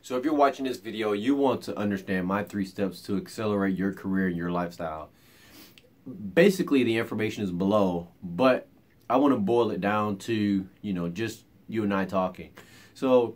So if you're watching this video, you want to understand my 3 steps to accelerate your career and your lifestyle. Basically, the information is below, but I want to boil it down to, just you and I talking. So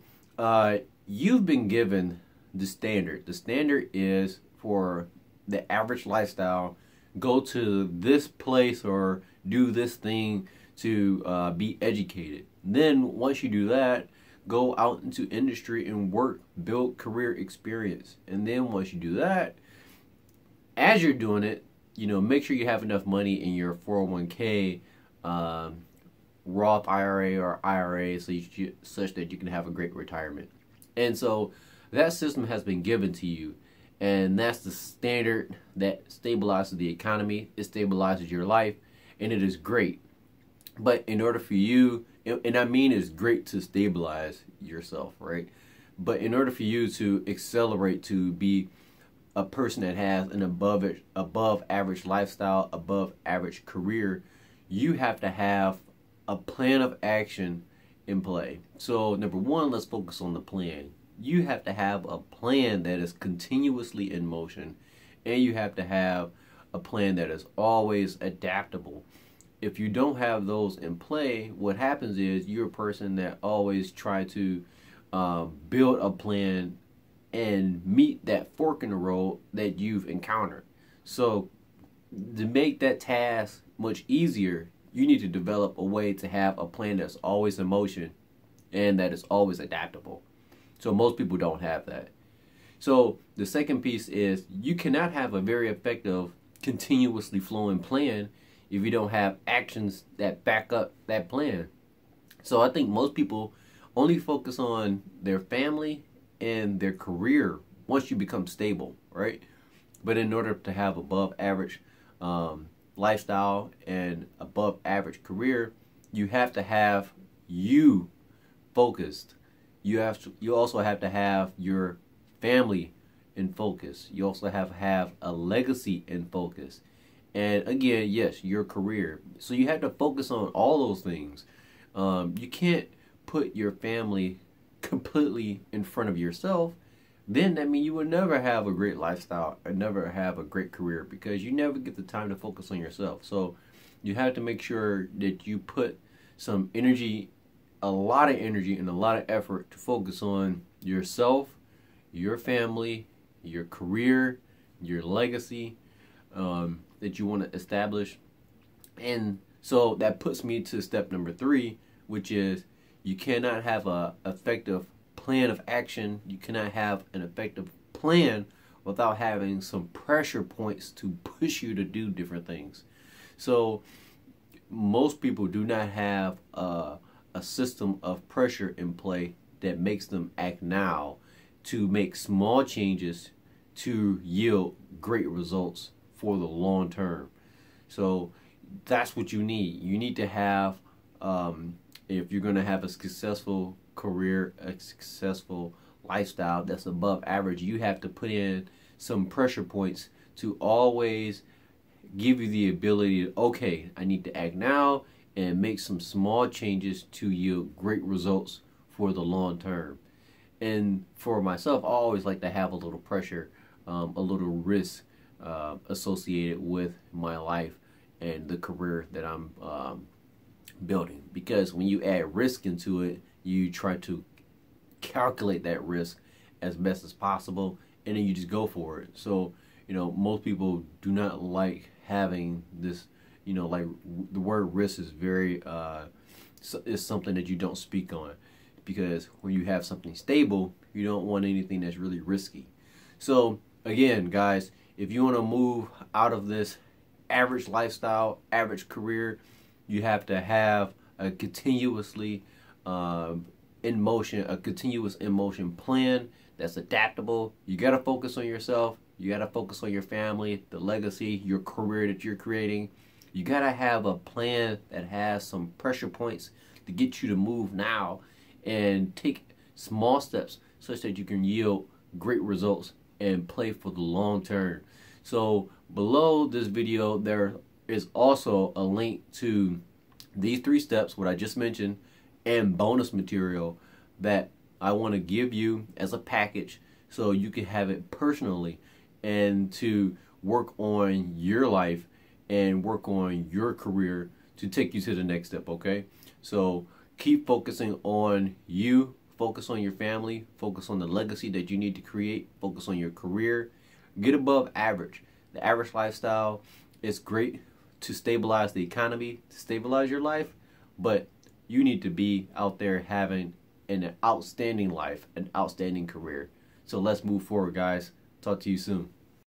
you've been given the standard. The standard is for the average lifestyle, go to this place or do this thing to be educated. Then once you do that, go out into industry and work, build career experience. And then once you do that, as you're doing it, make sure you have enough money in your 401k, Roth IRA or IRA, such that you can have a great retirement. And so that system has been given to you, and that's the standard that stabilizes the economy. It stabilizes your life, and it is great. But in order for you, and I mean it's great to stabilize yourself, right? But in order for you to accelerate to be a person that has an above average lifestyle, above average career, you have to have a plan of action in play. So number one, let's focus on the plan. You have to have a plan that is continuously in motion, and you have to have a plan that is always adaptable. If you don't have those in play, what happens is you're a person that always try to build a plan and meet that fork in the road that you've encountered. So to make that task much easier, you need to develop a way to have a plan that's always in motion and that is always adaptable. So most people don't have that. So the second piece is you cannot have a very effective, continuously flowing plan if you don't have actions that back up that plan. So I think most people only focus on their family and their career once you become stable, right? But in order to have above average lifestyle and above average career, you have to have you focused. You also have to have your family in focus. You also have to have a legacy in focus. And again, yes, your career. So you have to focus on all those things. You can't put your family completely in front of yourself. Then that means you will never have a great lifestyle or never have a great career, because you never get the time to focus on yourself. So you have to make sure that you put some energy, a lot of energy and a lot of effort to focus on yourself, your family, your career, your legacy that you want to establish. And so that puts me to step number 3, which is you cannot have an effective plan of action. You cannot have an effective plan without having some pressure points to push you to do different things. So most people do not have a system of pressure in play that makes them act now to make small changes to yield great results for the long term. So that's what you need. You need to have, if you're going to have a successful career, a successful lifestyle that's above average, you have to put in some pressure points to always give you the ability to, okay, I need to act now and make some small changes to yield great results for the long term. And for myself, I always like to have a little pressure, a little risk associated with my life and the career that I'm building. Because when you add risk into it, you try to calculate that risk as best as possible, and then you just go for it. So, most people do not like having this, like the word risk is very, is something that you don't speak on, because when you have something stable, you don't want anything that's really risky. So again, guys, if you want to move out of this average lifestyle, average career, you have to have a continuously in motion plan that's adaptable. You got to focus on yourself. You got to focus on your family, the legacy, your career that you're creating. You got to have a plan that has some pressure points to get you to move now and take small steps such that you can yield great results and play for the long term. So below this video, there is also a link to these 3 steps, what I just mentioned, and bonus material that I want to give you as a package so you can have it personally and to work on your life and work on your career to take you to the next step, okay? So keep focusing on you, focus on your family, focus on the legacy that you need to create, focus on your career. Get above average. The average lifestyle is great to stabilize the economy, to stabilize your life, but you need to be out there having an outstanding life, an outstanding career. So let's move forward, guys. Talk to you soon.